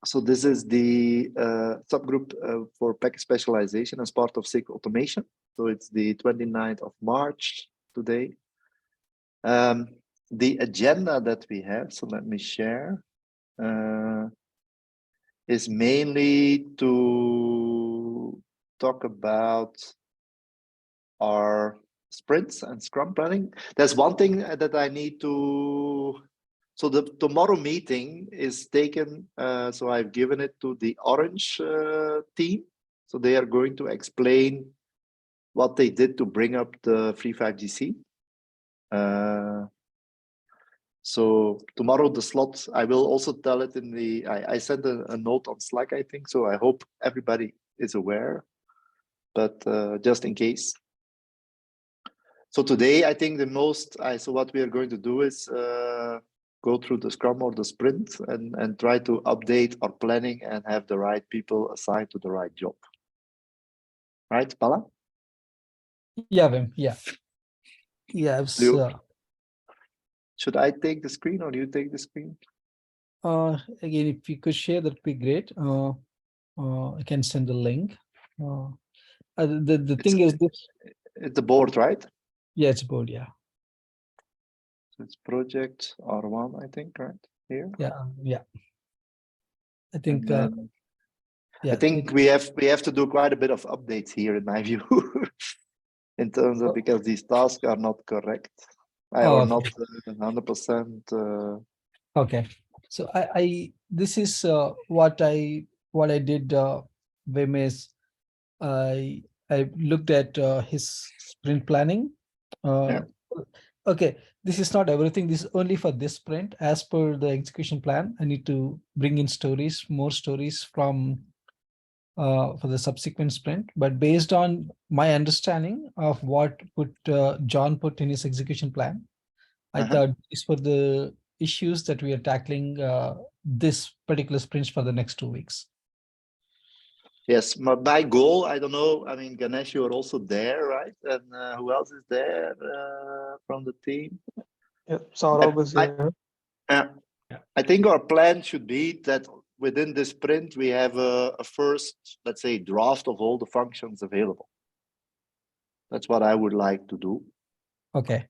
So this is the subgroup for package specialization as part of SIG automation. So it's the 29th of March today. The agenda that we have, so let me share, is mainly to talk about our sprints and Scrum planning. There's one thing that I need to, so the tomorrow meeting is taken, so I've given it to the Orange team. So they are going to explain what they did to bring up the free 5GC. So tomorrow the slot, I will also tell it in the, I sent a note on Slack, I think, so I hope everybody is aware, but just in case. So today, I think the most, so what we are going to do is go through the Scrum or the sprint and try to update our planning and have the right people assigned to the right job. Right, Bala? Yeah, Wim, yeah. Yeah, should I take the screen or you take the screen? Again, if you could share, that'd be great. I can send the link. The thing is this. It's the board, right? Yeah, it's board, yeah. So it's project R1, I think, right? Here. Yeah, yeah. I think yeah, I think we have to do quite a bit of updates here in my view. In terms of, because these tasks are not correct. Or not 100%. Okay, so this is what I did. Wim, is I looked at his sprint planning. Okay, this is not everything. This is only for this sprint. As per the execution plan, I need to bring in stories, more stories from for the subsequent sprint. But based on my understanding of what John put in his execution plan, I thought these were the issues that we are tackling this particular sprint for the next 2 weeks. Yes, my goal, I don't know, I mean, Ganesh, you're also there, right? And who else is there from the team? Yeah, Saurabh is here. I think our plan should be that within this sprint, we have a first, let's say, draft of all the functions available. That's what I would like to do. Okay.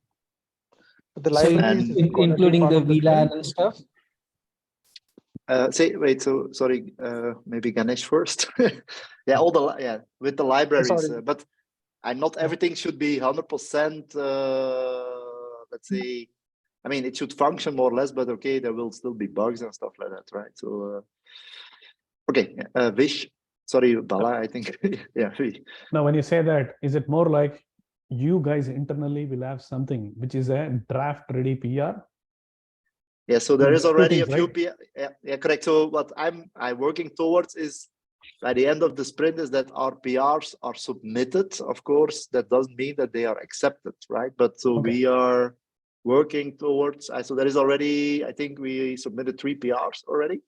The library including the VLAN and stuff? Sorry, maybe Ganesh first. Yeah, with the libraries, but not everything should be 100%, let's say, I mean, it should function more or less, but okay, there will still be bugs and stuff like that, right? So, okay, Vish, sorry, Bala, I think, yeah. Now, when you say that, is it more like you guys internally will have something which is a draft ready PR? Yeah, so there is already a few PR. Yeah, correct. So what I'm working towards is by the end of the sprint is that our PRs are submitted. Of course, that doesn't mean that they are accepted, right? But so we are working towards. So there is already, I think we submitted 3 PRs already.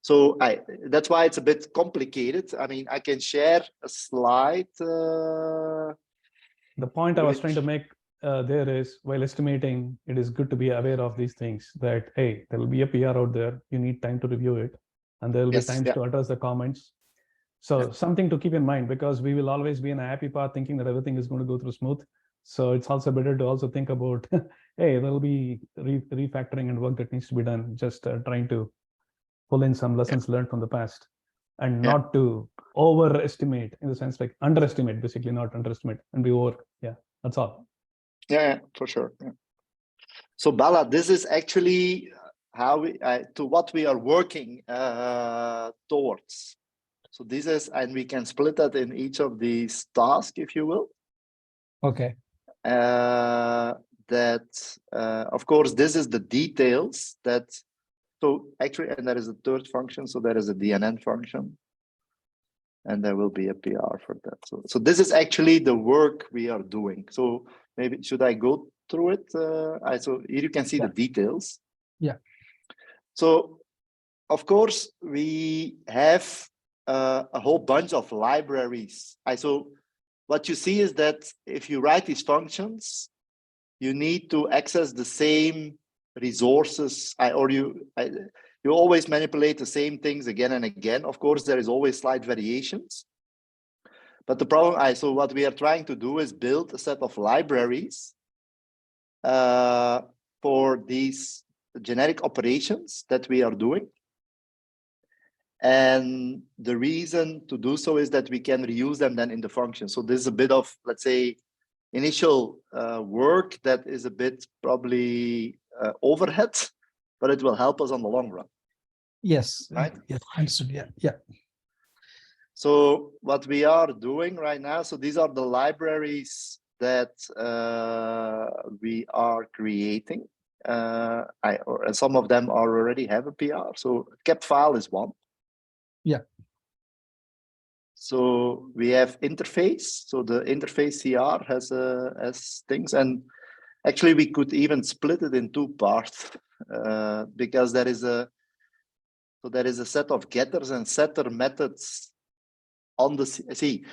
So that's why it's a bit complicated. I mean, I can share a slide. The point I was trying to make there is, while estimating, it is good to be aware of these things, that, hey, there will be a PR out there, you need time to review it, and there will be times to address the comments. So something to keep in mind, because we will always be in a happy path thinking that everything is going to go through smooth. So it's also better to also think about, hey, there will be refactoring and work that needs to be done, just trying to pull in some lessons learned from the past, and not to overestimate, in the sense like underestimate, basically, not underestimate, and be over. Yeah, that's all. Yeah, for sure. Yeah. So Bala, this is actually how we to what we are working towards. So this is, and we can split that in each of these tasks, if you will. Okay. Of course, this is the details that. So actually, and there is a third function. So there is a DNN function, and there will be a PR for that. So this is actually the work we are doing. So maybe should I go through it? So here you can see the details. Yeah. So of course we have a whole bunch of libraries. So what you see is that if you write these functions, you need to access the same resources, you always manipulate the same things again and again. Of course, there is always slight variations. But the problem, so what we are trying to do is build a set of libraries for these generic operations that we are doing. And the reason to do so is that we can reuse them then in the function. So this is a bit of, let's say, initial work that is a bit probably overhead, but it will help us on the long run. Yes. Right? Yes. Understood. Yeah. Yeah. So what we are doing right now, so these are the libraries that we are creating. And some of them already have a PR. So kept file is one. Yeah. So we have interface. So the interface CR has things, and actually we could even split it in two parts because there is a set of getters and setter methods on the C.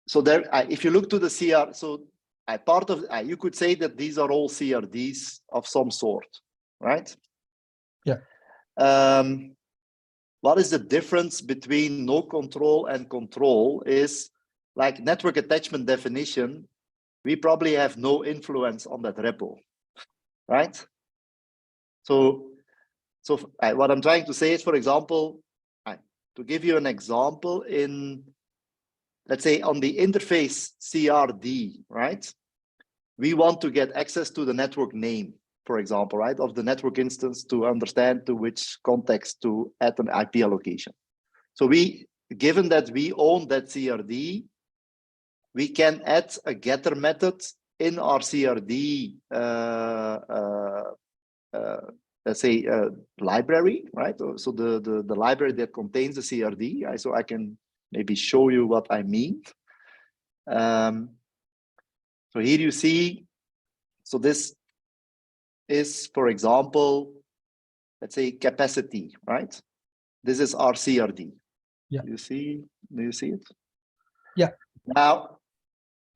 So there, if you look to the CR, so part of you could say that these are all CRDs of some sort, right? Yeah. What is the difference between no control and control is like network attachment definition. We probably have no influence on that repo, right? So what I'm trying to say is, for example, to give you an example in, let's say on the interface CRD, right? We want to get access to the network name, for example, right? Of the network instance to understand to which context to add an IP allocation. So given that we own that CRD, we can add a getter method in our CRD, let's say library, right? So the library that contains the CRD, so I can maybe show you what I mean. So here you see, so this is, for example, let's say capacity, right? This is our CRD. Yeah. Do you see it? Yeah. Now,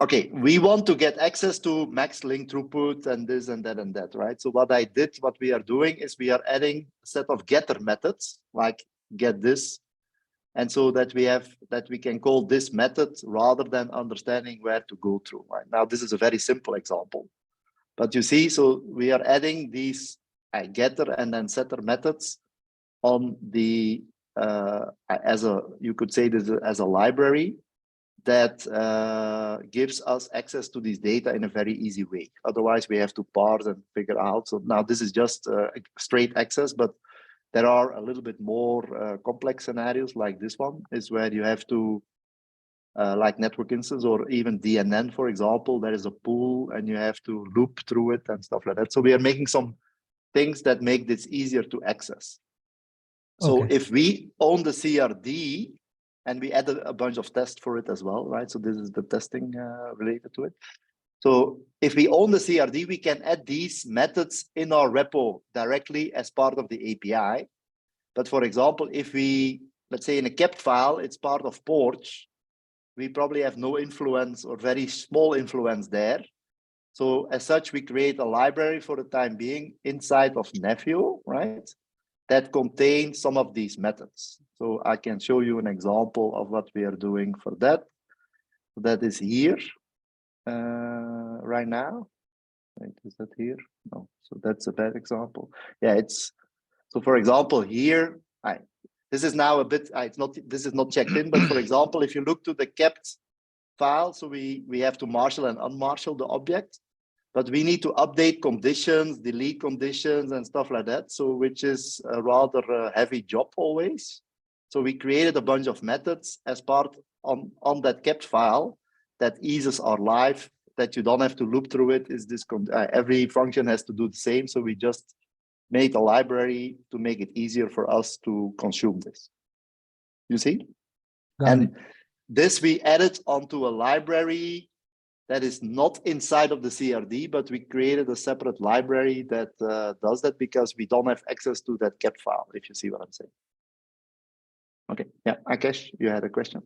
okay, we want to get access to max link throughput and this and that, right? So what we are doing is we are adding a set of getter methods, like get this, and so that we can call this method rather than understanding where to go through, right? Now, this is a very simple example, but you see, so we are adding these getter and then setter methods on the, you could say this as a library that gives us access to this data in a very easy way. Otherwise, we have to parse and figure out. So now this is just straight access, but there are a little bit more complex scenarios like this one is where you have to, like network instance or even DNN, for example, there is a pool and you have to loop through it and stuff like that. So we are making some things that make this easier to access. So if we own the CRD, and we added a bunch of tests for it as well, right? So this is the testing related to it. So if we own the CRD, we can add these methods in our repo directly as part of the API. But for example, if we, let's say in a kept file, it's part of Porch, we probably have no influence or very small influence there. So as such, we create a library for the time being inside of Nephew, right? That contains some of these methods. So I can show you an example of what we are doing for that. That is here right now. Wait, is that here? No, so that's a bad example. Yeah, it's, so for example, here, this is now a bit, this is not checked in, but for example, if you look to the kept file, so we have to marshal and unmarshal the object. But we need to update conditions, delete conditions and stuff like that. So which is a rather heavy job always. So we created a bunch of methods as part on that kept file that eases our life, that you don't have to loop through it. Is this every function has to do the same. So we just made a library to make it easier for us to consume this. You see? And this we added onto a library that is not inside of the CRD, but we created a separate library that does that because we don't have access to that kept file, if you see what I'm saying. Okay, yeah, Akash, you had a question.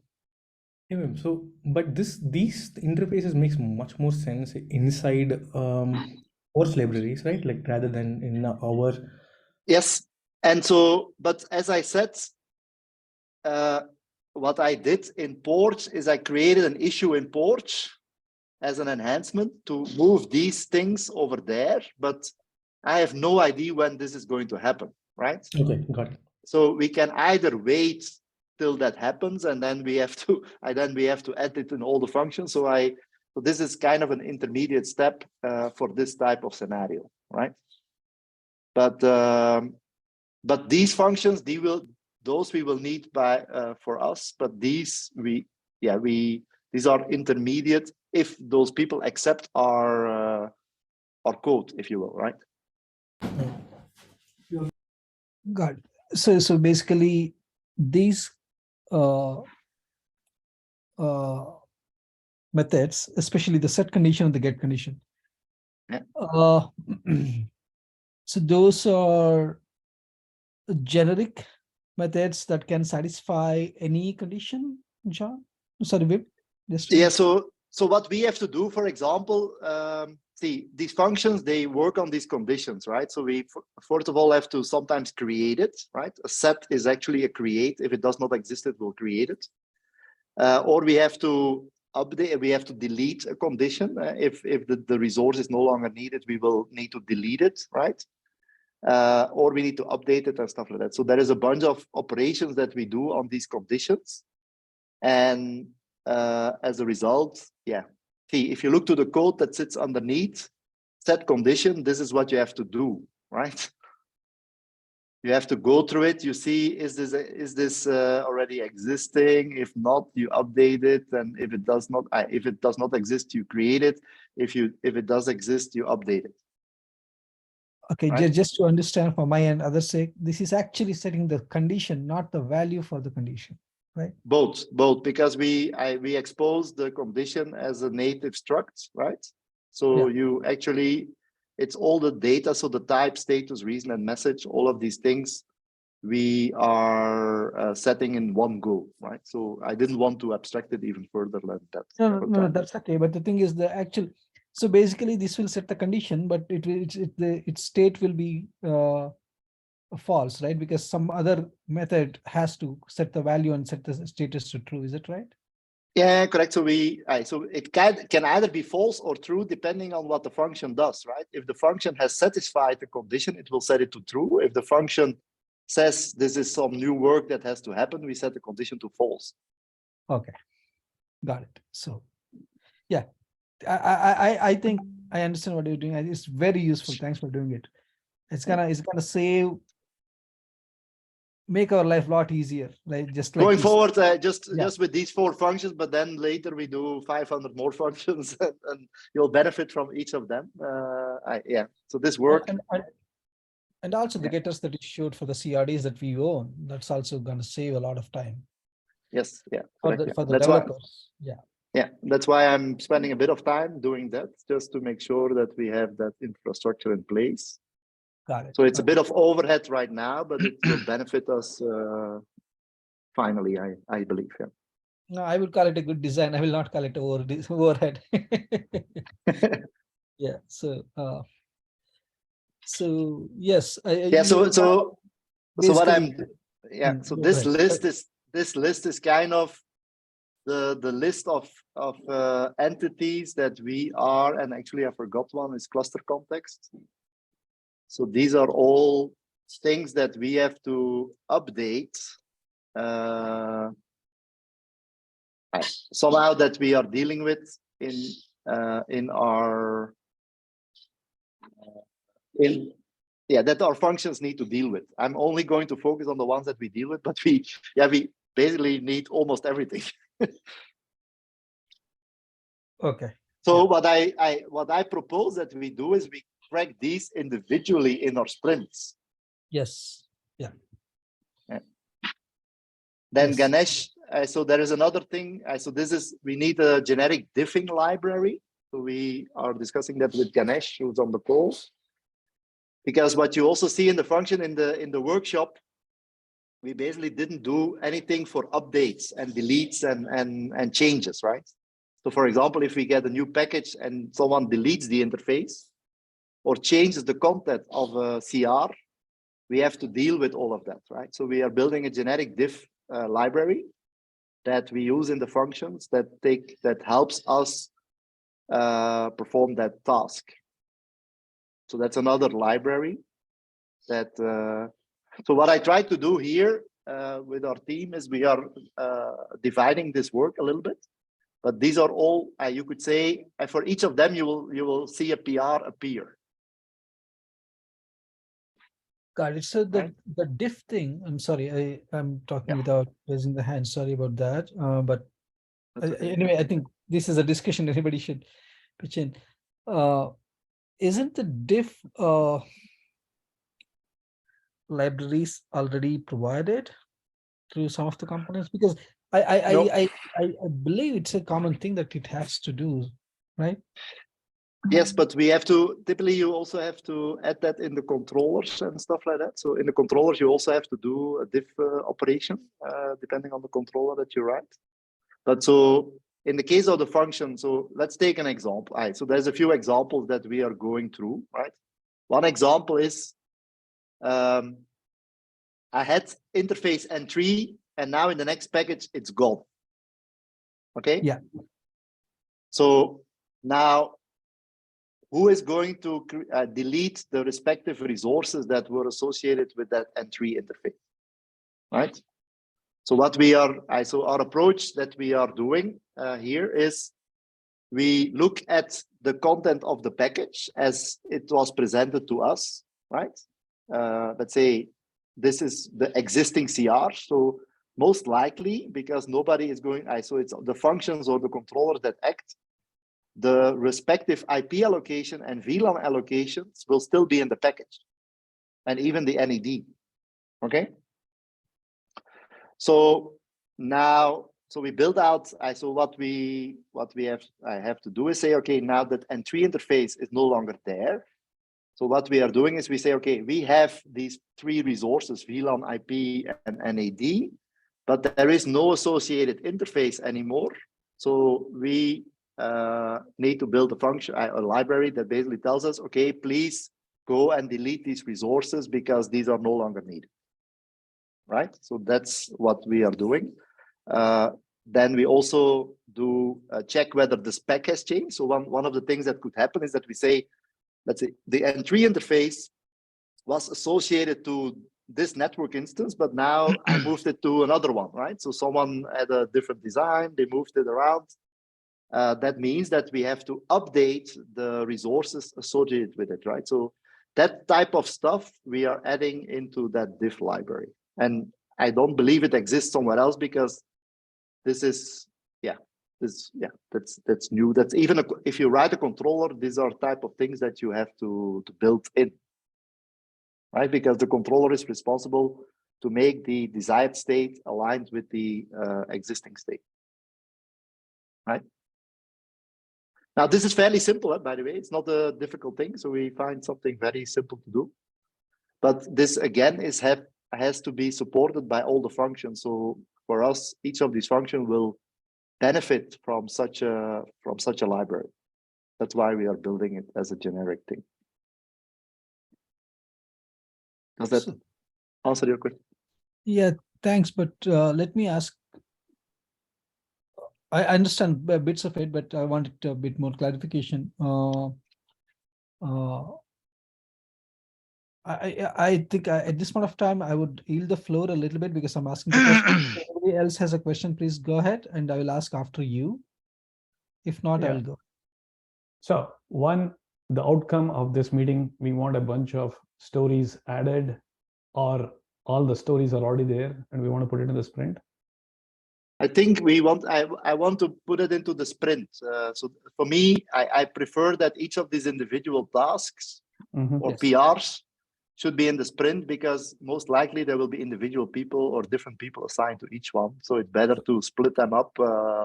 Yeah, so, but these interfaces makes much more sense inside Force libraries, right? Like rather than in our. Yes. And so, but as I said, what I did in Porch is I created an issue in Porch as an enhancement to move these things over there, but I have no idea when this is going to happen, right? Okay, got it. So we can either wait till that happens, and then we have to, add it in all the functions. So this is kind of an intermediate step for this type of scenario, right? But these functions, those we will need for us. But these these are intermediate if those people accept our code, if you will, right? Got it. So basically these methods, especially the set condition and the get condition. Yeah. So those are generic methods that can satisfy any condition, John? Sorry, Vip. Yeah, so what we have to do, for example, see, these functions, they work on these conditions, right? So we, first of all, have to sometimes create it, right? A set is actually a create. If it does not exist, it will create it. Or we have to update, we have to delete a condition. If the resource is no longer needed, we will need to delete it, right? Or we need to update it and stuff like that. So there is a bunch of operations that we do on these conditions. And as a result, yeah. See, if you look to the code that sits underneath set condition, this is what you have to do, right? You have to go through it. You see, is this already existing? If not, you update it, and if it does not exist, you create it. If it does exist, you update it. Okay, Right? just to understand for my and others' sake, this is actually setting the condition, not the value for the condition, right? Both, because we expose the condition as a native struct, right? So you actually, it's all the data, so the type, status, reason, and message, all of these things we are setting in one go, right? So I didn't want to abstract it even further than that. No, that's okay. But the thing is, the actual. So basically, this will set the condition, but its state will be false, right? Because some other method has to set the value and set the status to true. Is it right? Yeah, correct. So so it can either be false or true depending on what the function does, right? If the function has satisfied the condition, it will set it to true. If the function says this is some new work that has to happen, we set the condition to false. Okay, got it. So, yeah, I think I understand what you're doing. It's very useful. Thanks for doing it. It's gonna make our life a lot easier, right? Just like going this. forward, just with these 4 functions, but then later we do 500 more functions, and you'll benefit from each of them. So this work. And also the getters that you showed for the CRDs that we own, that's also going to save a lot of time. Yes, yeah. For the that's developers, yeah, that's why I'm spending a bit of time doing that, just to make sure that we have that infrastructure in place. Got it. So it's a bit of overhead right now, but it will benefit us finally, I believe. Yeah. No, I will call it a good design. I will not call it overhead. Yeah. So yes. So what I'm So this list is kind of the list of entities that we are, and actually I forgot one is cluster context. So these are all things that we have to update somehow, that we are dealing with in our that our functions need to deal with. I'm only going to focus on the ones that we deal with, but we basically need almost everything. Okay. So what I propose that we do is we track these individually in our sprints. Yes. Yeah. Then yes. Ganesh, so there is another thing. So we need a generic diffing library. So we are discussing that with Ganesh, who's on the call. Because what you also see in the function in the workshop, we basically didn't do anything for updates and deletes and changes, right? So for example, if we get a new package and someone deletes the interface, or changes the content of a CR, we have to deal with all of that, right? So we are building a generic diff library that we use in the functions that helps us perform that task. So that's another library that. So what I try to do here with our team is we are dividing this work a little bit, but these are all you could say for each of them you will see a PR appear. Got it. So the diff thing, I'm sorry, I'm talking without raising the hand. Sorry about that. But anyway, I think this is a discussion everybody should pitch in. Isn't the diff libraries already provided through some of the components? Because I believe it's a common thing that it has to do, right? Yes, but we have to, typically you also have to add that in the controllers and stuff like that. So in the controllers, you also have to do a diff operation, depending on the controller that you write. But so in the case of the function, so let's take an example. So there's a few examples that we are going through, right? One example is I had interface N3, and now in the next package, it's gone. Okay? Yeah. So now, who is going to delete the respective resources that were associated with that N3 interface, right? So what we are, so our approach that we are doing here is we look at the content of the package as it was presented to us, right? Let's say this is the existing CR. So most likely, because nobody is going, so it's the functions or the controllers that act, the respective IP allocation and VLAN allocations will still be in the package, and even the NED. Okay. So now, so we build out. So what we have to do is say, okay, now that N3 interface is no longer there. So what we are doing is we say, okay, we have these three resources, VLAN, IP, and NAD, but there is no associated interface anymore. So we need to build a function, a library that basically tells us, okay, please go and delete these resources because these are no longer needed, right? So that's what we are doing. Then we also do check whether the spec has changed. So one of the things that could happen is that we say, let's say the N3 interface was associated to this network instance, but now I moved it to another one, right? So someone had a different design, they moved it around. That means that we have to update the resources associated with it, right? So that type of stuff we are adding into that diff library. And I don't believe it exists somewhere else because this is, that's new. That's even if you write a controller, these are type of things that you have to build in, right? Because the controller is responsible to make the desired state aligned with the existing state, right? Now, this is fairly simple, by the way. It's not a difficult thing. So we find something very simple to do. But this, again, has to be supported by all the functions. So for us, each of these functions will benefit from such a library. That's why we are building it as a generic thing. Does that answer your question? Yeah, thanks. But let me ask. I understand bits of it, but I wanted a bit more clarification. I think at this point of time, I would yield the floor a little bit because I'm asking the question. If anybody else has a question, please go ahead and I will ask after you. If not, I will go. So the outcome of this meeting, we want a bunch of stories added, or all the stories are already there and we want to put it in the sprint? I think I want to put it into the sprint. So for me, I prefer that each of these individual tasks or PRs should be in the sprint because most likely there will be individual people or different people assigned to each one. So it's better to split them up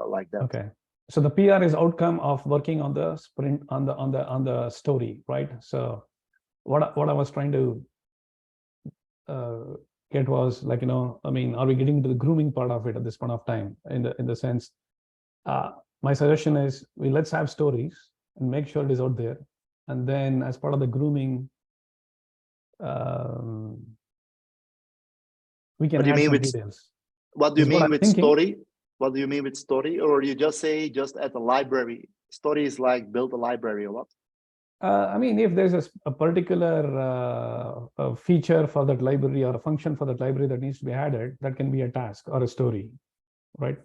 like that. Okay. So the PR is outcome of working on the sprint on the story, right? So what I was trying to get was like, I mean, are we getting to the grooming part of it at this point of time? In the sense, my suggestion is let's have stories and make sure it is out there. and then as part of the grooming, we can What do you add mean some with details. What do you Is what mean I'm with thinking. story? What do you mean with story? Or you just say just at a library? Story is like build a library or what? I mean, if there's a particular a feature for that library or a function for that library that needs to be added, that can be a task or a story, right?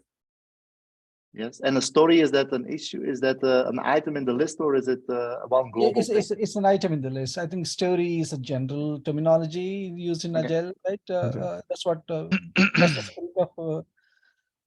Yes. And a story, is that an issue? Is that an item in the list, or is it one global thing? It's an item in the list. I think story is a general terminology used in Okay. Agile, right? Agile. That's what that's the spirit of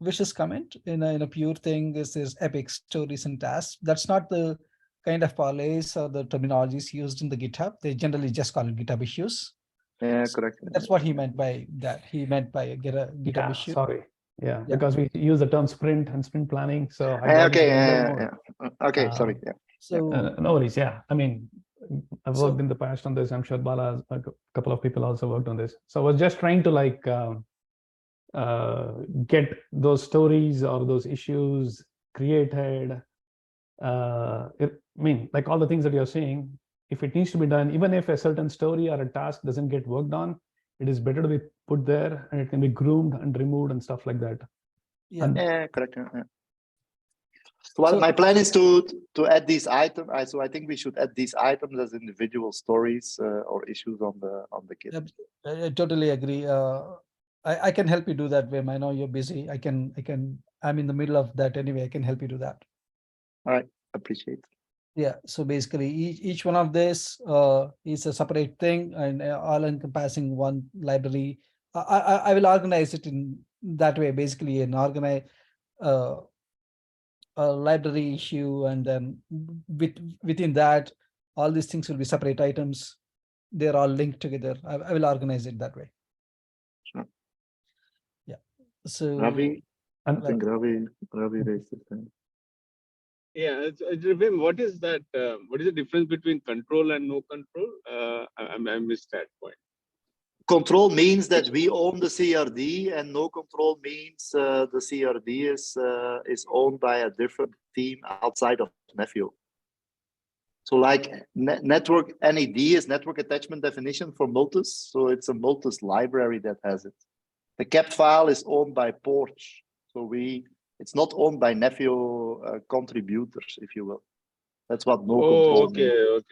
Vish's comment. In a pure thing, this is epic stories and tasks. That's not the kind of parlays or the terminologies used in the GitHub. They generally just call it GitHub issues. Yeah, correct. That's what he meant by that. He meant by a GitHub Yeah, issue. sorry. Yeah, Yeah. because we use the term sprint and sprint planning. So I got Okay. it a little more. Okay. Sorry. Yeah. So No worries. Yeah, I mean, I've worked So- in the past on this. I'm sure Bala, a couple of people also worked on this. So I was just trying to like get those stories or those issues created. I mean, like all the things that you're saying, if it needs to be done, even if a certain story or a task doesn't get worked on, it is better to be put there and it can be groomed and removed and stuff like that. yeah. And Yeah, correct. Yeah. So what So- my plan is to add these items. So I think we should add these items as individual stories or issues on the Git. I totally agree. I can help you do that, Wim. I know you're busy. I'm in the middle of that anyway. I can help you do that. All right, appreciate. Yeah. So basically, each one of this is a separate thing and all encompassing one library. I will organize it in that way. Basically, an organize a library issue, and then within that, all these things will be separate items. They're all linked together. I will organize it that way. Sure. Yeah. So Ravi, I and think Ravi raised his hand. Yeah, Wim, what is that? What is the difference between control and no control? I missed that point. Control means that we own the CRD, and no control means the CRD is owned by a different team outside of Nephew. So like network NAD is network attachment definition for Multus. So it's a Multus library that has it. The kept file is owned by Porch. So it's not owned by Nephew contributors, if you will. That's what no control means.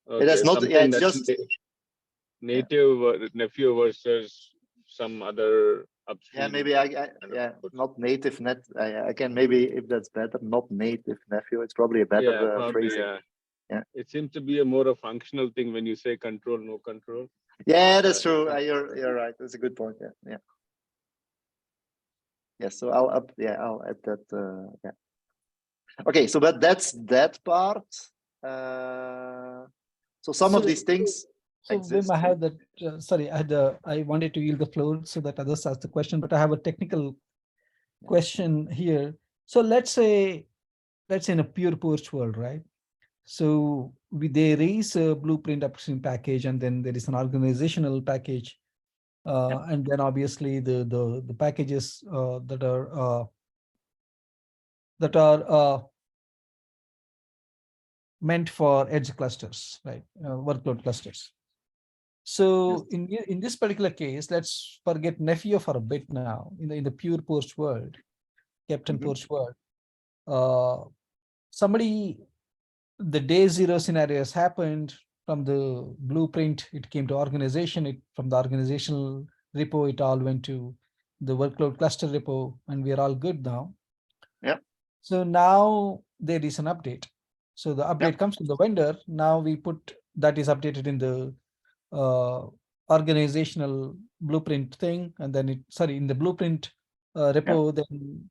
Okay. It has not, yeah, it's that's just native Nephew versus some other upstream. Yeah, maybe not native net. I can maybe, if that's better, not native Nephew. It's probably a better phrasing. Yeah. It seems to be a more a functional thing when you say control, no control. Yeah, that's true. You're right. That's a good point. Yeah. Yeah. So I'll add that. Yeah. Okay. So but that's that part. So some of these things. So Wim, I had that. Sorry, I wanted to yield the floor so that others ask the question, but I have a technical question here. So let's say in a pure Porch world, right? So there is a blueprint upstream package, and then there is an organizational package, and then obviously the packages that are meant for edge clusters, right? Workload clusters. So in this particular case, let's forget Nephew for a bit now. In the pure Porch world, Captain Porch world, the day zero scenario has happened. From the blueprint, it came to organization. From the organizational repo, it all went to the workload cluster repo, and we are all good now. Yeah. So now there is an update. So the update comes to the vendor. Now we put that is updated in the organizational blueprint thing, and then in the blueprint repo, then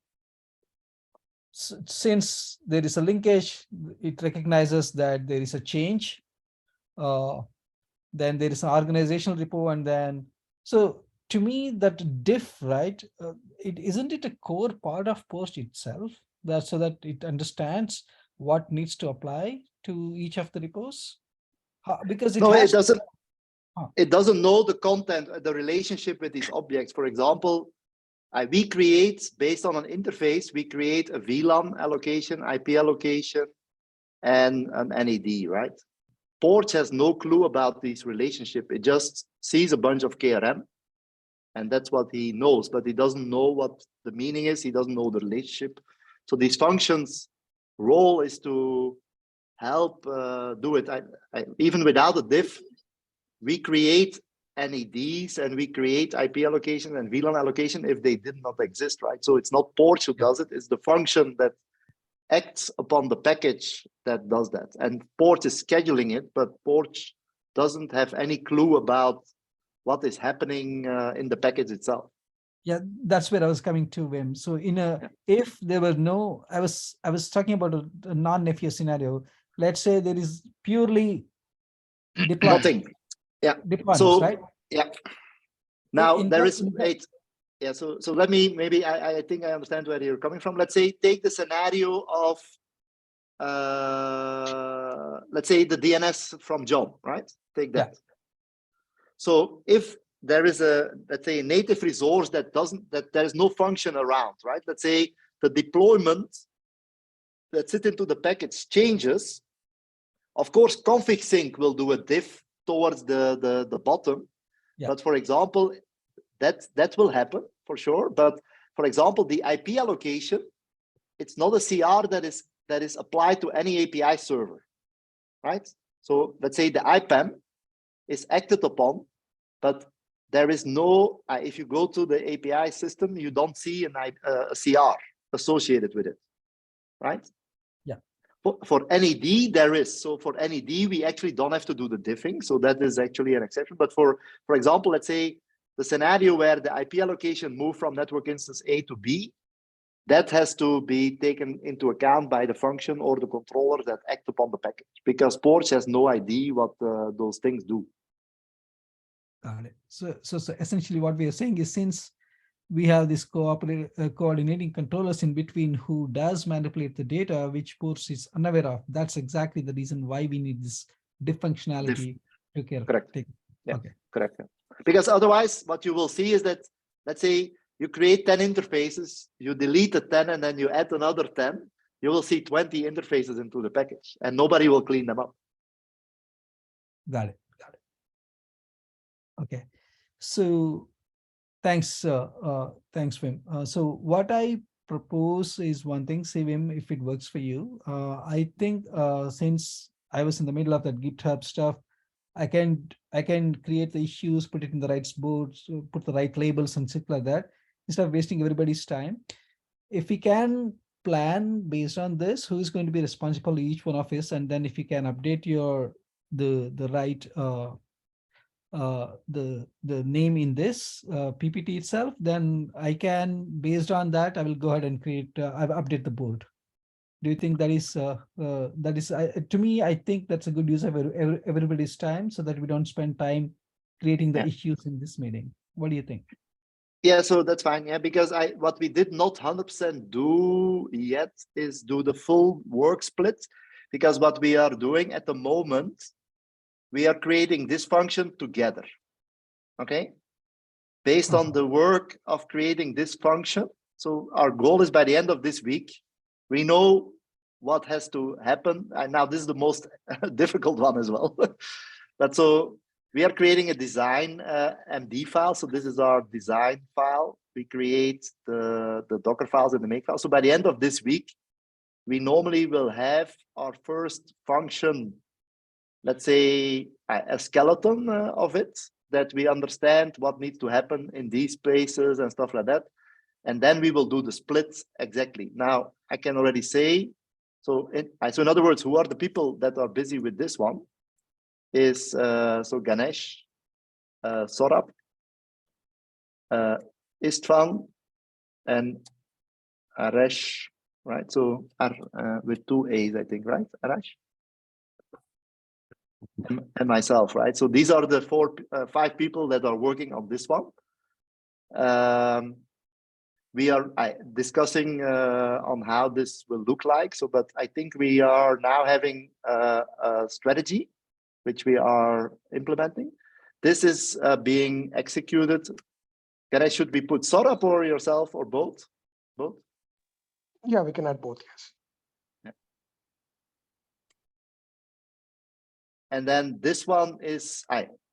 since there is a linkage, it recognizes that there is a change. Then there is an organizational repo, and then so to me that diff, right? Isn't it a core part of Post itself, that so that it understands what needs to apply to each of the repos? Because it doesn't. It doesn't know the content, the relationship with these objects. For example, we create, based on an interface, we create a VLAN allocation, IP allocation, and an NAD, right? Porch has no clue about this relationship. It just sees a bunch of KRM, and that's what he knows, but he doesn't know what the meaning is. He doesn't know the relationship. So these functions' role is to help do it. Even without a diff, we create NADs and we create IP allocation and VLAN allocation if they did not exist, right? So it's not Porch who does it, it's the function that acts upon the package that does that. And Porch is scheduling it, but Porch doesn't have any clue about what is happening in the package itself. Yeah, that's where I was coming to, Wim. So if there were no, I was talking about a non-Nephew scenario. Let's say there is purely deployment. Nothing. Yeah. Deployments, So right? yeah. Now In there that- is in that- wait. Yeah. So let me maybe I think I understand where you're coming from. Let's say take the scenario of let's say the DNS from John, right? Take that. Yeah. So if there is a, let's say, a native resource that there is no function around, right? Let's say the deployment that sits into the package changes. Of course, config sync will do a diff towards the bottom. Yeah. But for example, that will happen for sure. But for example, the IP allocation, it's not a CR that is applied to any API server, right? So let's say the IPAM is acted upon, but there is no, if you go to the API system, you don't see a CR associated with it, right? Yeah. For NAD, there is. So for NAD, we actually don't have to do the diffing. So that is actually an exception. But for example, let's say the scenario where the IP allocation moved from network instance A to B, that has to be taken into account by the function or the controller that act upon the package, because Porch has no idea what those things do. Got it. So essentially what we are saying is, since we have this coordinating controllers in between who does manipulate the data, which Porch is unaware of, that's exactly the reason why we need this diff functionality to care. Correct. Yeah. Okay. Correct. Because otherwise, what you will see is that, let's say you create 10 interfaces, you delete the 10 and then you add another 10, you will see 20 interfaces into the package and nobody will clean them up. Got it. Okay. So thanks, Wim. So what I propose is one thing, say Wim, if it works for you. I think since I was in the middle of that GitHub stuff, I can create the issues, put it in the right boards, put the right labels and stuff like that, instead of wasting everybody's time. If we can plan based on this, who is going to be responsible for each one of us, and then if you can update the right the name in this PPT itself, then I can, based on that, I will go ahead and create, update the board. Do you think that is to me, I think that's a good use of everybody's time, so that we don't spend time creating the issues in this meeting? What do you think? Yeah, so that's fine. Yeah, because what we did not 100% do yet is do the full work split, because what we are doing at the moment, we are creating this function together, okay? Based on the work of creating this function. So our goal is by the end of this week, we know what has to happen. And now this is the most difficult one as well. But so we are creating a design MD file. So this is our design file. We create the Docker files and the make file. So by the end of this week, we normally will have our first function, let's say a skeleton of it, that we understand what needs to happen in these places and stuff like that. And then we will do the splits exactly. Now, I can already say, so in other words, who are the people that are busy with this one? Is so Ganesh, Saurabh, Istvan, and Arash, right? So with 2 A's, I think, right, Arash? And myself, right? So these are the 5 people that are working on this one. We are discussing on how this will look like. So, but I think we are now having a strategy, which we are implementing. This is being executed. Should we put Saurabh or yourself or both? Both? Yeah, we can add both, yes. And then this one is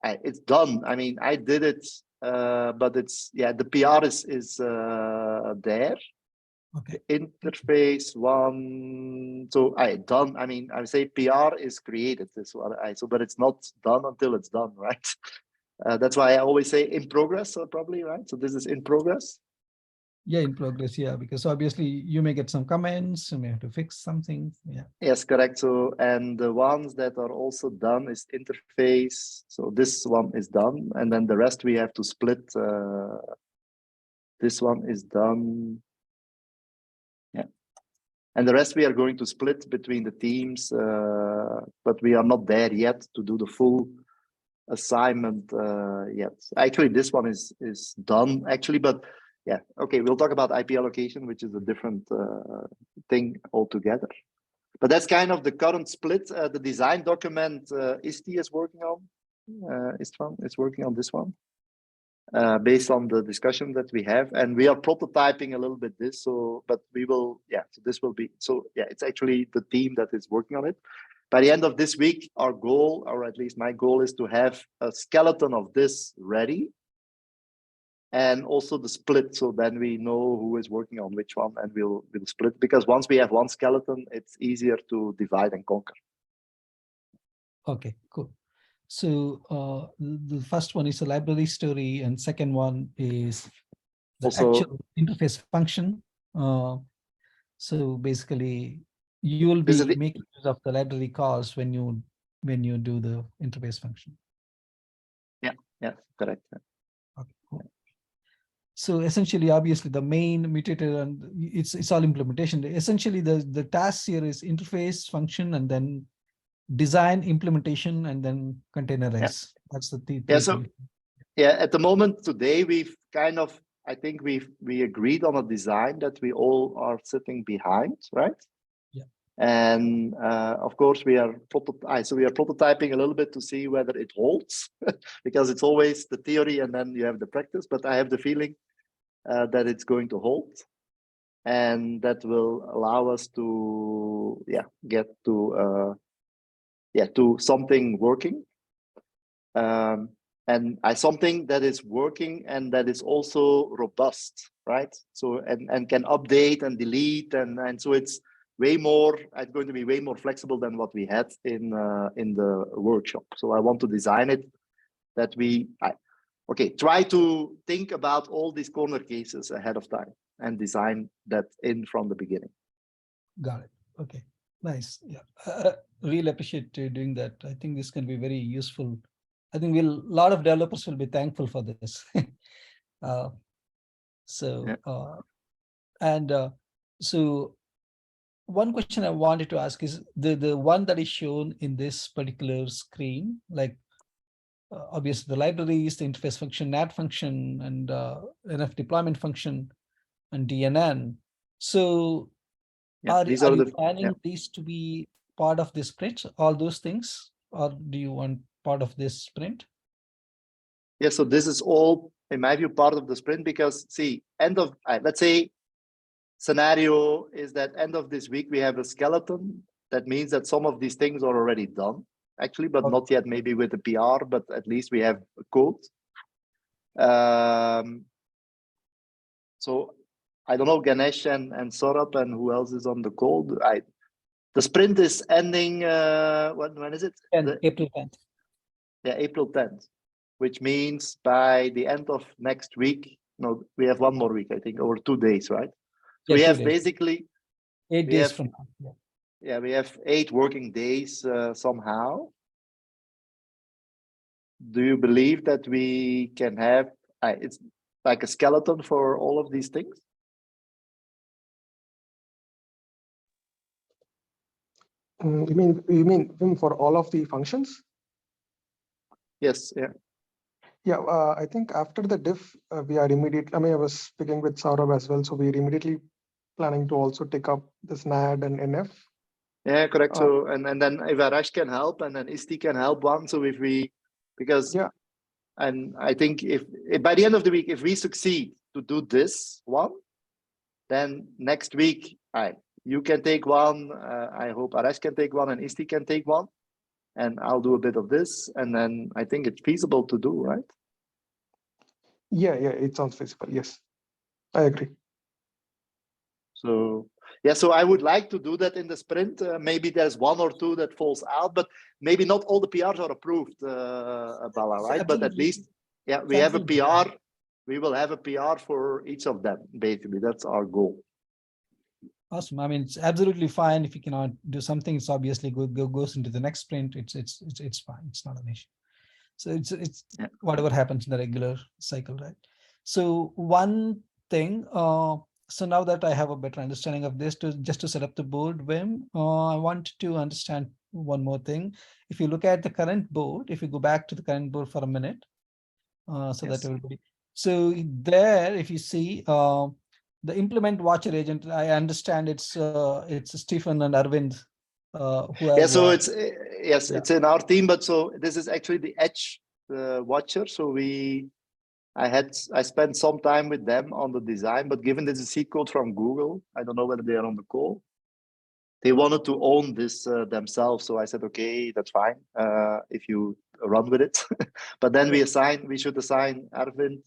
it's done. I mean, I did it, but it's the PR is there. Okay. The interface one, so done. I mean, I say PR is created. This one, but it's not done until it's done, right? That's why I always say in progress, probably, right? So this is in progress. Yeah, in progress. Yeah, because obviously you may get some comments, you may have to fix something. Yeah. Yes, correct. So, and the ones that are also done is interface. So this one is done, and then the rest we have to split. This one is done. Yeah. And the rest we are going to split between the teams, but we are not there yet to do the full assignment yet. Actually, this one is done actually, but yeah, okay, we'll talk about IP allocation, which is a different thing altogether. But that's kind of the current split. The design document ISTI is working on. Istvan is working on this one based on the discussion that we have, and we are prototyping a little bit this. So, but we will, so this will be, so yeah, it's actually the team that is working on it. By the end of this week, our goal, or at least my goal, is to have a skeleton of this ready, and also the split, so then we know who is working on which one, and we'll split, because once we have one skeleton, it's easier to divide and conquer. Okay, cool. So the first one is a library story, and second one is the Also, actual interface function. So basically, you will be This is the- making use of the library calls when you do the interface function. yeah, correct. Okay, cool. So essentially, obviously, the main mutator, and it's all implementation. Essentially, the task here is interface function, and then design, implementation, and then containerize. That's the three Yeah, so things. yeah, at the moment today, we've kind of, I think we agreed on a design that we all are sitting behind, right? Yeah. And of course, we are prototyping a little bit to see whether it holds, because it's always the theory and then you have the practice. But I have the feeling that it's going to hold, and that will allow us to get to to something working. And something that is working and that is also robust, right? So and can update and delete, and so it's going to be way more flexible than what we had in the workshop. So I want to design it that try to think about all these corner cases ahead of time and design that in from the beginning. Got it. Okay, nice. Yeah, really appreciate you doing that. I think this can be very useful. I think a lot of developers will be thankful for this. So one question I wanted to ask is the one that is shown in this particular screen, like obviously the libraries, the interface function, NAT function, and NF deployment function, and DNN. So are you planning these to be part of this sprint, all those things, or do you want part of this sprint? Yeah, so this is all, in my view, part of the sprint, because see, let's say scenario is that end of this week, we have a skeleton. That means that some of these things are already done, actually, but not yet maybe with the PR, but at least we have a code. So I don't know, Ganesh and Saurabh and who else is on the call. The sprint is ending, when is it? April 10th. Yeah, April 10th, which means by the end of next week, no, we have one more week, I think, over 2 days, right? So we have basically 8 days from now. Yeah, we have 8 working days somehow. Do you believe that we can have, it's like a skeleton for all of these things? You mean for all of the functions? Yes, yeah. Yeah, I think after the diff, we are immediately, I was speaking with Saurabh as well, so we're immediately planning to also take up this NAD and NF. Yeah, correct. So, and then if Arash can help, and then Isti can help one. So and I think if by the end of the week, if we succeed to do this one, then next week, you can take one. I hope Arash can take one and Isti can take one. and I'll do a bit of this, and then I think it's feasible to do, right? Yeah, it sounds feasible. Yes, I agree. So yeah, so I would like to do that in the sprint. Maybe there's one or two that falls out, but maybe not all the PRs are approved, Bala, right? But at Absolutely. least, yeah, we It's have a absolutely PR. We will have a PR for each of them. Basically, that's our goal. awesome. I mean, it's absolutely fine. If you cannot do something, it's obviously goes into the next sprint. It's fine. It's not an issue. So it's Yeah. whatever happens in the regular cycle, right? So one thing, so now that I have a better understanding of this, just to set up the board, Wim, I want to understand one more thing. If you look at the current board, if you go back to the current board for a minute, so Yes. that everybody, so there, if you see the implement watcher agent, I understand it's Stephen and Arvind who have. Yeah, so it's yes, yeah. it's in our team, but so this is actually the Edge watcher. So I spent some time with them on the design, but given this is C code from Google, I don't know whether they are on the call. They wanted to own this themselves, so I said, okay, that's fine if you run with it. But then we should assign Arvind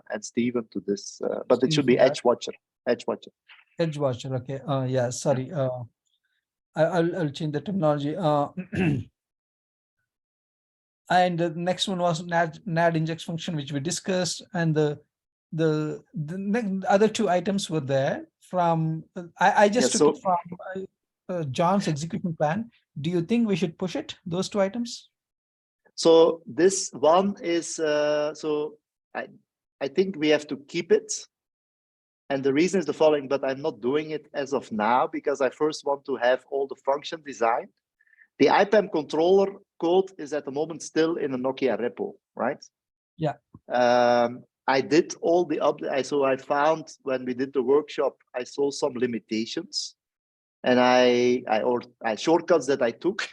and Steven to this. But it should be Yeah. Edge watcher. Edge watcher. Edge watcher. Okay. Yeah. Sorry. I'll change the terminology. And the next one was NAD inject function, which we discussed, and the other two items were there from. I just Yeah, took it from John's execution plan. Do you think we should push it? Those two items. So this one is so I think we have to keep it. And the reason is the following, but I'm not doing it as of now because I first want to have all the function designed. The IPAM controller code is at the moment still in a Nokia repo, right? Yeah. I did all the updates. So I found when we did the workshop, I saw some limitations, and I shortcuts that I took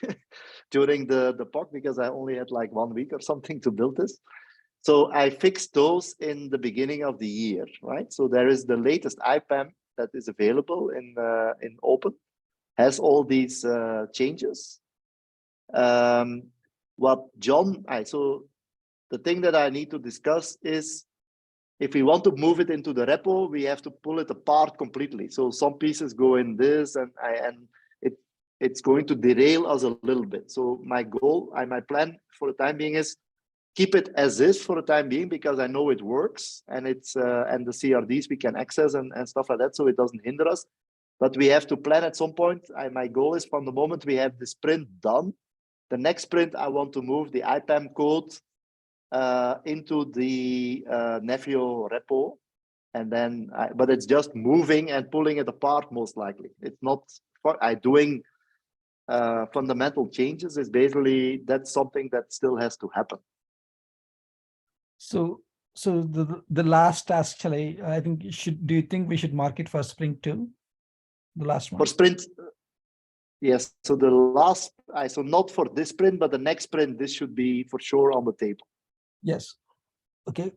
during the POC because I only had like 1 week or something to build this. So I fixed those in the beginning of the year, right? So there is the latest IPAM that is available in open, has all these changes. What John, so the thing that I need to discuss is if we want to move it into the repo, we have to pull it apart completely. So some pieces go in this, and it's going to derail us a little bit. So my goal, my plan for the time being is keep it as is for the time being because I know it works, and it's and the CRDs we can access and stuff like that, so it doesn't hinder us. But we have to plan at some point. My goal is from the moment we have the sprint done, the next sprint I want to move the IPAM code into the Nefio repo, and then but it's just moving and pulling it apart most likely. It's not doing fundamental changes. Is basically that's something that still has to happen. So the last task, Chalay, I think do you think we should mark it for sprint 2? The last one. For sprint, yes. So the last, so not for this sprint, but the next sprint, this should be for sure on the table. Yes. Okay.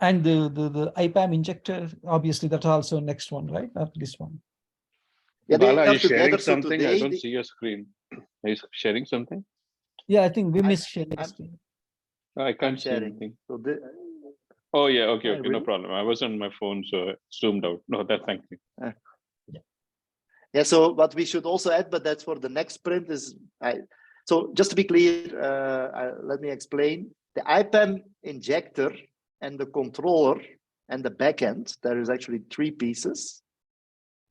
And the IPAM injector, obviously that's also next one, right? After this one. Yeah, Bala, are you together, sharing so something? today, I don't see your screen. Are you sharing something? Yeah, I think we missed sharing the screen. I can't see sharing. anything. So Oh yeah, okay, Yeah, okay, no really? problem. I was on my phone, so I zoomed out. No, thank you. Yeah, so what we should also add, but that's for the next sprint is, so just to be clear, let me explain. The IPAM injector and the controller and the backend, there is actually 3 pieces.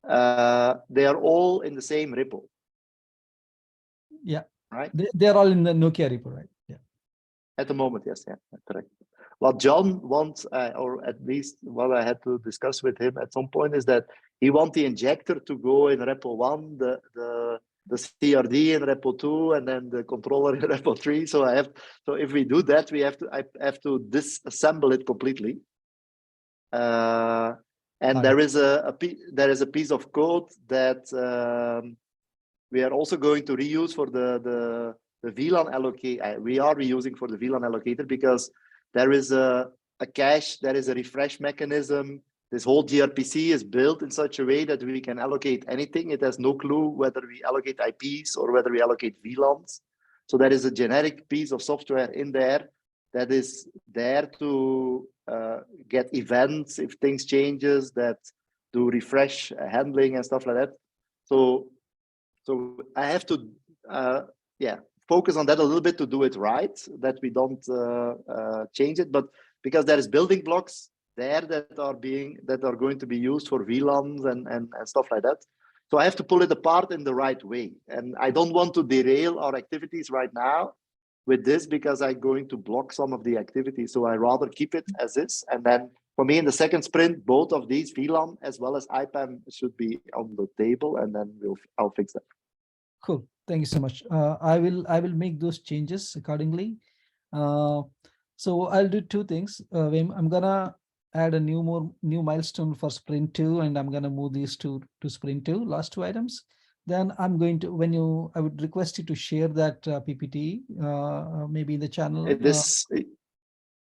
They are all in the same repo. Yeah. Right? They're all in the Nokia repo, right? Yeah. At the moment, yes, yeah, correct. What John wants, or at least what I had to discuss with him at some point, is that he wants the injector to go in repo 1, the CRD in repo 2, and then the controller in repo 3. So if we do that, I have to disassemble it completely. And there is a piece of code that we are also going to reuse for the VLAN allocator. We are reusing for the VLAN allocator because there is a cache, there is a refresh mechanism, this whole gRPC is built in such a way that we can allocate anything. It has no clue whether we allocate IPs or whether we allocate VLANs. So there is a generic piece of software in there that is there to get events if things changes, that do refresh handling and stuff like that. So I have to focus on that a little bit to do it right, that we don't change it. But because there is building blocks there that are going to be used for VLANs and stuff like that. So I have to pull it apart in the right way. And I don't want to derail our activities right now with this, because I'm going to block some of the activities. So I rather keep it as is. And then for me in the second sprint, both of these VLAN as well as IPAM should be on the table, and then I'll fix that. Cool. Thank you so much. I will make those changes accordingly. So I'll do two things. Wim, I'm gonna add a new milestone for sprint 2, and I'm gonna move these to sprint 2, last 2 items. Then I'm going to, I would request you to share that PPT, maybe in the channel.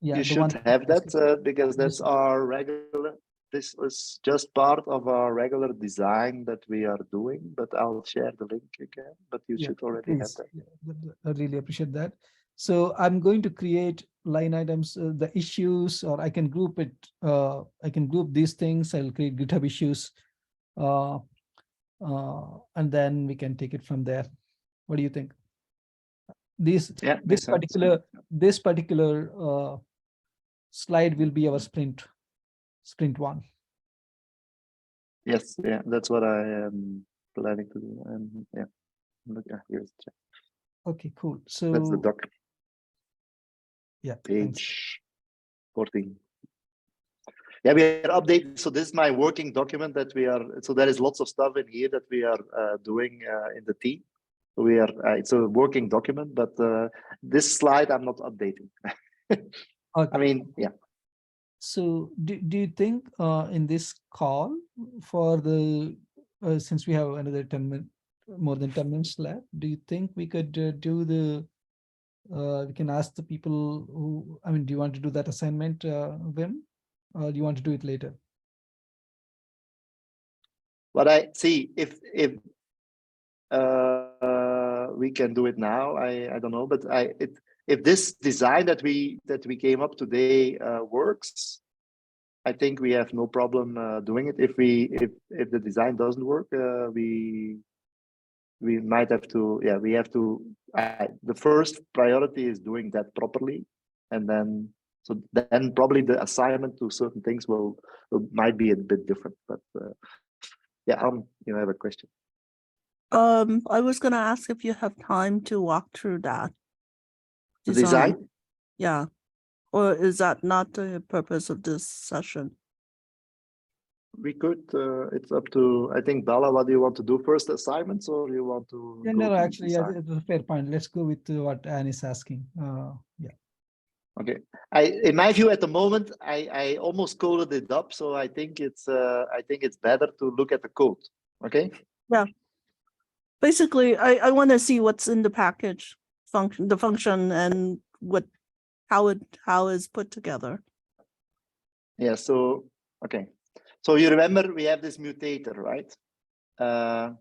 You should have that because that's our regular. This was just part of our regular design that we are doing, but I'll share the link again, but you should already have that. Yeah, I really appreciate that. So I'm going to create line items, the issues, or I can group it. I can group these things. I'll create GitHub issues, and then we can take it from there. What do you think? This particular slide will be our sprint 1. Yes, yeah, that's what I am planning to do. And yeah, here's the chat. Okay, cool. So that's the doc. Yeah, page 14. Yeah, we are updating. So this is my working document that we are. So there is lots of stuff in here that we are doing in the team. We are. It's a working document, but this slide I'm not updating. Okay. I mean, yeah. So do you think in this call for the since we have another 10 minutes, more than 10 minutes left, do you think we could do the we can ask the people who, I mean, do you want to do that assignment, Wim, or do you want to do it later? But I see if we can do it now, I don't know, but if this design that we came up today works, I think we have no problem doing it. If the design doesn't work, we might have to. Yeah, we have to. The first priority is doing that properly, and then probably the assignment to certain things might be a bit different. But yeah, you have a question. I was gonna ask if you have time to walk through that. The design? Yeah. Or is that not the purpose of this session? We could, it's up to, I think, Bala, what do you want to do first, assignments, or you want to? Yeah, no, actually, yeah, it's a fair point. Let's go with what Anne is asking. Yeah. Okay. In my view, at the moment, I almost coded it up, so I think it's better to look at the code. Okay. Yeah. Basically, I want to see what's in the package function, the function, and how is put together. Yeah. So okay. So you remember we have this mutator, right? By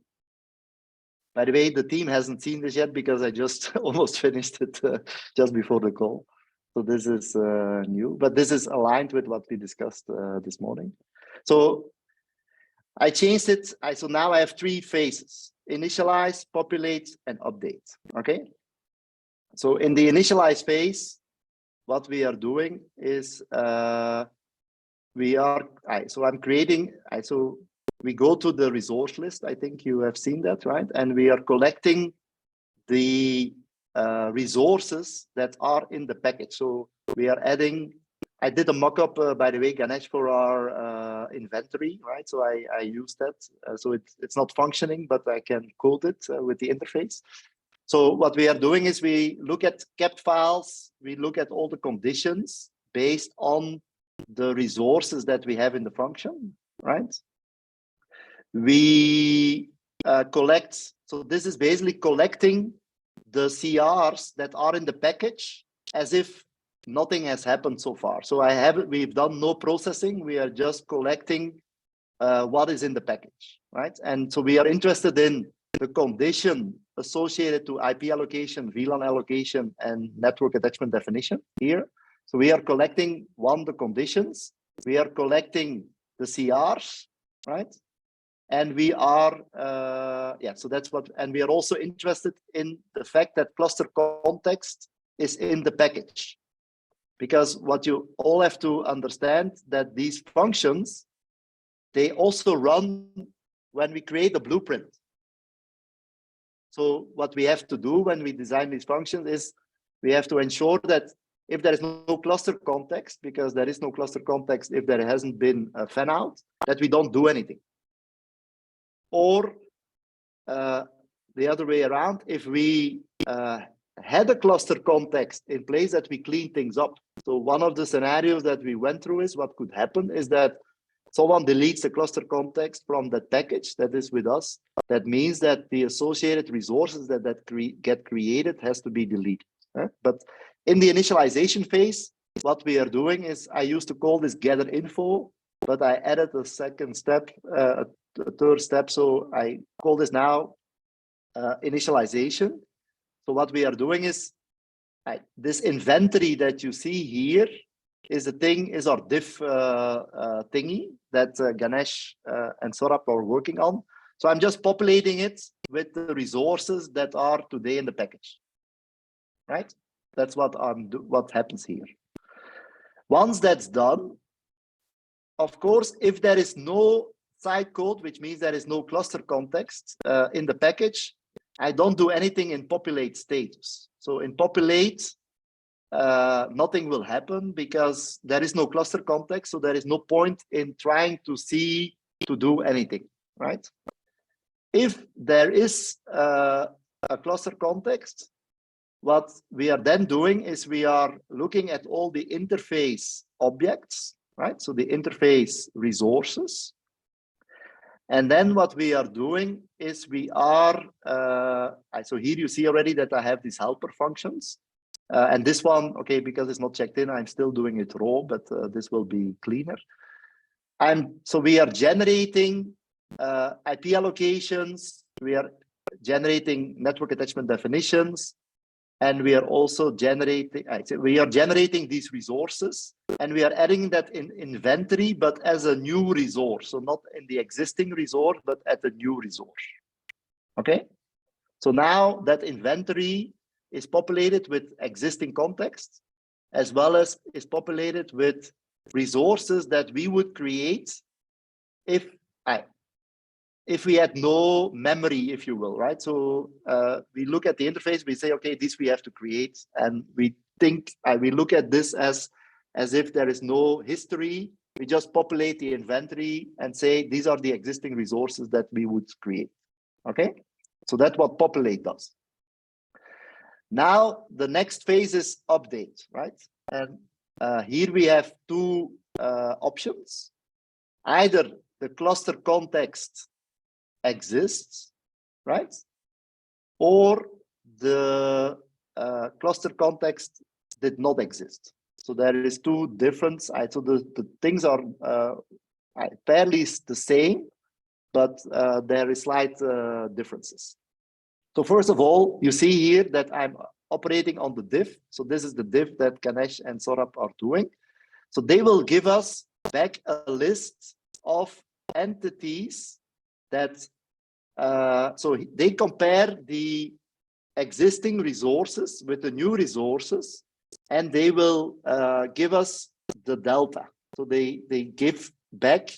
the way, the team hasn't seen this yet because I just almost finished it just before the call. So this is new, but this is aligned with what we discussed this morning. So I changed it. So now I have 3 phases: initialize, populate, and update. Okay. So in the initialize phase, what we are doing is we go to the resource list. I think you have seen that, right? And we are collecting the resources that are in the package. So we are adding, I did a mock-up, by the way, Ganesh, for our inventory, right? So I used that. So it's not functioning, but I can code it with the interface. So what we are doing is we look at kept files, we look at all the conditions based on the resources that we have in the function, right? We collect, so this is basically collecting the CRs that are in the package as if nothing has happened so far. So we've done no processing. We are just collecting what is in the package, right? And so we are interested in the condition associated to IP allocation, VLAN allocation, and network attachment definition here. So we are collecting the conditions. We are collecting the CRs, right? And we are, so that's what, and we are also interested in the fact that cluster context is in the package. Because what you all have to understand that these functions, they also run when we create a blueprint. So what we have to do when we design these functions is we have to ensure that if there is no cluster context, because there is no cluster context if there hasn't been a fan out, that we don't do anything. Or the other way around, if we had a cluster context in place, that we clean things up. So one of the scenarios that we went through is what could happen is that someone deletes the cluster context from that package that is with us. That means that the associated resources that get created has to be deleted. But in the initialization phase, what we are doing is, I used to call this gather info, but I added a second step, a third step. So I call this now initialization. So what we are doing is, this inventory that you see here is our diff thingy that Ganesh and Saurabh are working on. So I'm just populating it with the resources that are today in the package, right? That's what happens here. Once that's done, of course, if there is no side code, which means there is no cluster context in the package, I don't do anything in populate status. So in populate, nothing will happen because there is no cluster context. So there is no point in trying to do anything, right? If there is a cluster context, what we are then doing is we are looking at all the interface objects, right? So the interface resources. And then what we are doing is we are, so here you see already that I have these helper functions. And this one, okay, because it's not checked in, I'm still doing it raw, but this will be cleaner. And so we are generating IP allocations, we are generating network attachment definitions, and we are also generating these resources, and we are adding that in inventory, but as a new resource. So not in the existing resource, but at a new resource. Okay. So now that inventory is populated with existing context, as well as is populated with resources that we would create if we had no memory, if you will, right? So we look at the interface, we say, okay, this we have to create, and we think, we look at this as if there is no history. We just populate the inventory and say, these are the existing resources that we would create, okay? So that's what populate does. Now, the next phase is update, right? And here we have two options. Either the cluster context exists, right? Or the cluster context did not exist. So there is two different, so the things are fairly the same, but there is slight differences. So first of all, you see here that I'm operating on the diff. So this is the diff that Ganesh and Saurabh are doing. So they will give us back a list of entities that, so they compare the existing resources with the new resources, and they will give us the delta. So they give back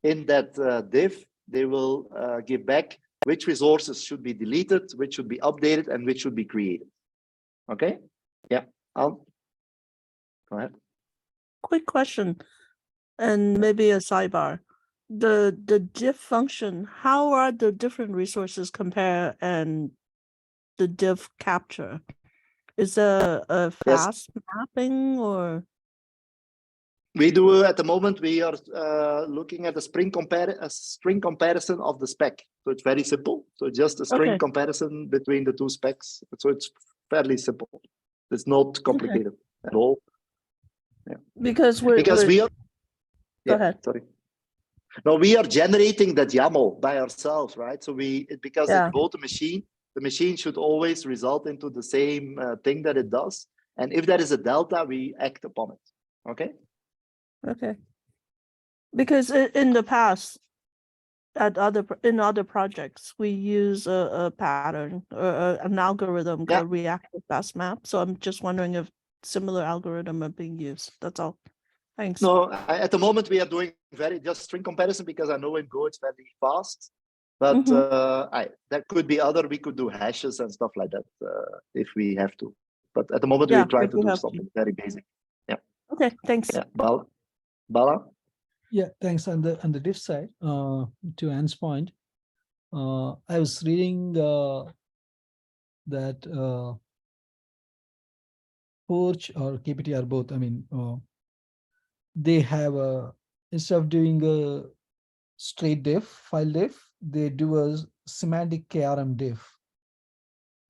in that diff, they will give back which resources should be deleted, which should be updated, and which should be created. Okay? Yeah, go ahead. Quick question, and maybe a sidebar. The diff function, how are the different resources compare and the diff capture? Is a fast mapping or? We do at the moment. We are looking at a string comparison of the spec. So it's very simple. So just a string comparison between the two specs. So it's fairly simple. It's not complicated at all. Because we're, Because we are. Go ahead. Sorry. No, we are generating that YAML by ourselves, right? So because Yeah. it's both a machine, the machine should always result into the same thing that it does. And if there is a delta, we act upon it. Okay. Okay. Because in the past, in other projects, we use a pattern or an algorithm called reactive fast map. So I'm just wondering if similar algorithm are being used. That's all. Thanks. No, at the moment we are doing just string comparison because I know in Go it's very fast. But there could be we could do hashes and stuff like that if we have to. But at the moment we try to do something very basic. Yeah. Okay, thanks. Yeah, Bala? Yeah, thanks. On the diff side, to Anne's point, I was reading that Porch or KPT are both, I mean, they have instead of doing a straight diff, file diff, they do a semantic KRM diff.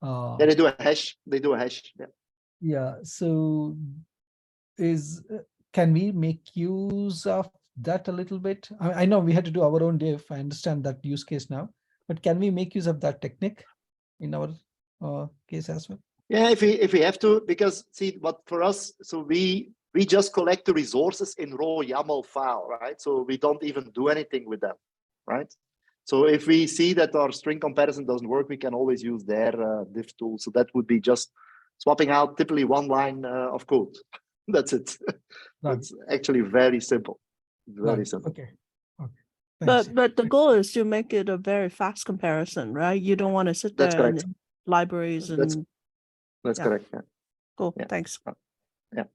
Yeah, they do a hash. Yeah. Yeah. So can we make use of that a little bit? I know we had to do our own diff. I understand that use case now, but can we make use of that technique in our case as well? Yeah, if we have to, because see what for us, so we just collect the resources in raw YAML file, right? So we don't even do anything with them, right? So if we see that our string comparison doesn't work, we can always use their diff tool. So that would be just swapping out typically one line of code. That's it. It's actually very simple. Very simple. Okay. Thanks. But the goal is to make it a very fast comparison, right? You don't want to sit there correct. and libraries and that's correct. Yeah. Cool. Yeah. Thanks. Yeah.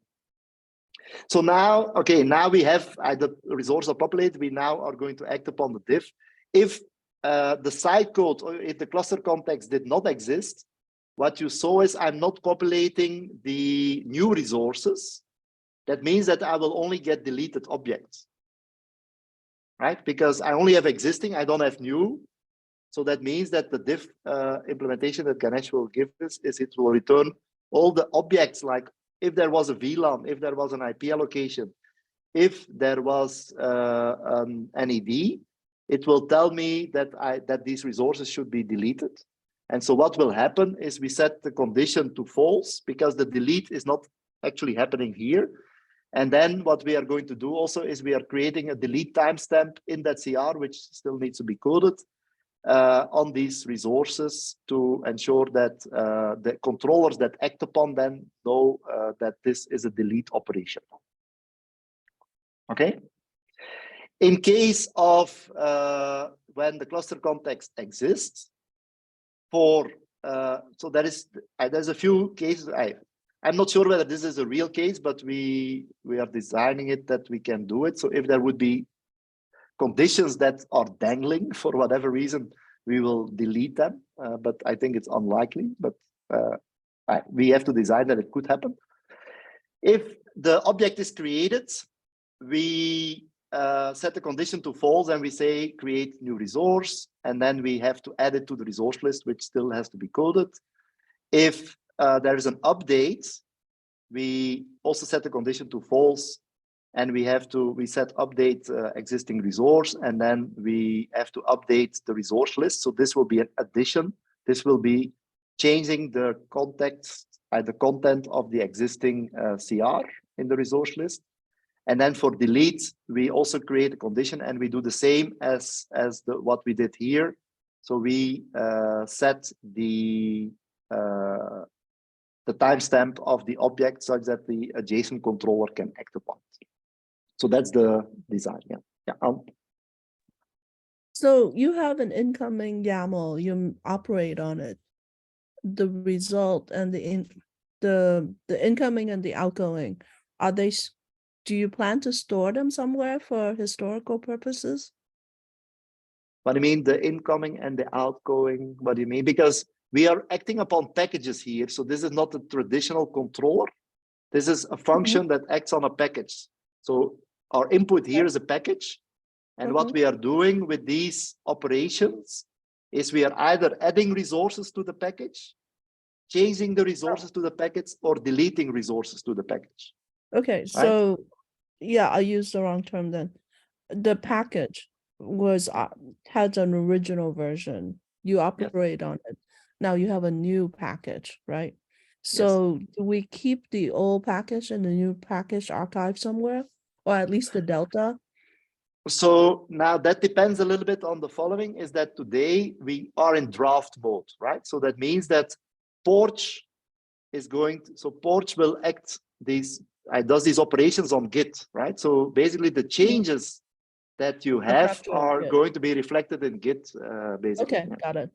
So now, now we have the resource are populated. We now are going to act upon the diff. If the side code or if the cluster context did not exist, what you saw is I'm not populating the new resources. That means that I will only get deleted objects, right? Because I only have existing, I don't have new. So that means that the diff implementation that Ganesh will give us is it will return all the objects, like if there was a VLAN, if there was an IP allocation, if there was an NED, it will tell me that these resources should be deleted. And so what will happen is we set the condition to false because the delete is not actually happening here. And then what we are going to do also is we are creating a delete timestamp in that CR, which still needs to be coded on these resources to ensure that the controllers that act upon them know that this is a delete operation. Okay. In case of when the cluster context exists, so there's a few cases. I'm not sure whether this is a real case, but we are designing it that we can do it. So if there would be conditions that are dangling for whatever reason, we will delete them. But I think it's unlikely, but we have to design that it could happen. If the object is created, we set the condition to false and we say create new resource, and then we have to add it to the resource list, which still has to be coded. If there is an update, we also set the condition to false, and we set update existing resource, and then we have to update the resource list. So this will be an addition. This will be changing the context, the content of the existing CR in the resource list. And then for delete, we also create a condition, and we do the same as what we did here. So we set the timestamp of the object such that the adjacent controller can act upon it. So that's the design. Yeah. So you have an incoming YAML, you operate on it. The result and the incoming and the outgoing, do you plan to store them somewhere for historical purposes? What do you mean, the incoming and the outgoing? What do you mean? Because we are acting upon packages here. So this is not a traditional controller. This is a function that acts on a package. So our input here is a package. And what we are doing with these operations is we are either adding resources to the package, changing the resources to the package, or deleting resources to the package. Okay, so yeah, I used the wrong term then. The package was had an original version. You operate on it. Now you have a new package, right? So do we keep the old package and the new package archived somewhere, or at least the delta? So now that depends a little bit on the following, is that today we are in draft mode, right? So that means that Porch is going to, so Porch will act these, does these operations on Git, right? So basically the changes that you have capture, are yeah. going to be reflected in Git, basically. Okay, got it.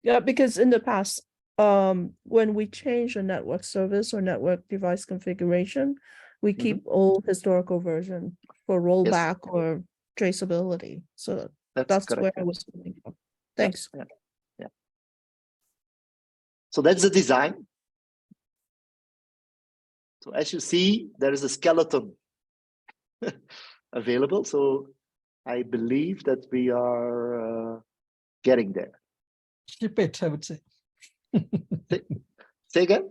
Yeah, because in the past, when we change a network service or network device configuration, we keep old historical version for rollback or traceability. So that's correct. where I was coming from. Thanks. Yeah. So that's the design. So as you see, there is a skeleton available. So I believe that we are getting there. Ship it, I would say. Say again?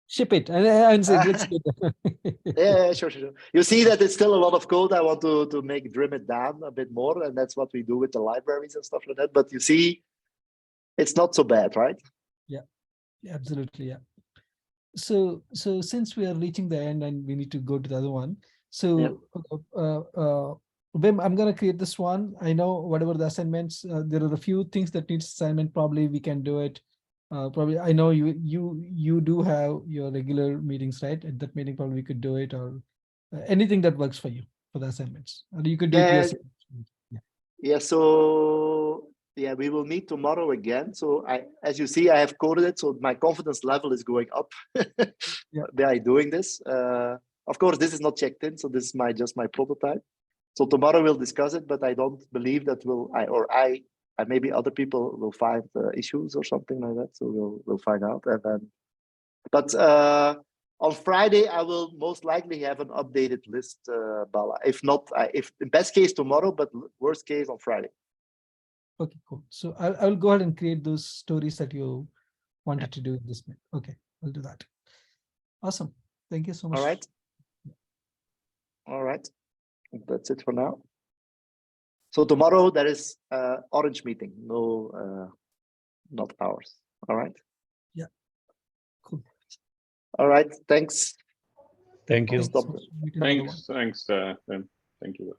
Ship it. I would say let's do that. Yeah, sure. You see that it's still a lot of code. I want to trim it down a bit more, and that's what we do with the libraries and stuff like that. But you see, it's not so bad, right? Yeah, absolutely. Yeah. So since we are reaching the end and we need to go to the other one, so Wim, I'm gonna create this one. I know whatever the assignments, there are a few things that needs assignment. Probably we can do it. Probably I know you do have your regular meetings, right? At that meeting, probably we could do it, or anything that works for you for the assignments, or you could do it yourself. Yeah. So yeah, we will meet tomorrow again. So as you see, I have coded it, so my confidence level is going up by doing this. Of course, this is not checked in, so this is just my prototype. So tomorrow we'll discuss it, but I don't believe that and maybe other people will find issues or something like that. So we'll find out. And then, but on Friday I will most likely have an updated list, Bala. If not, if in best case tomorrow, but worst case on Friday. Okay, cool. So I'll go ahead and create those stories that you wanted to do in this minute. Okay, I'll do that. Awesome. Thank you so much. All right. All right. That's it for now. So tomorrow there is Orange meeting, no, not ours. All right. Yeah. Cool. All right. Thanks. Thank you. Stop. So we can do the one. Thanks, Thank you.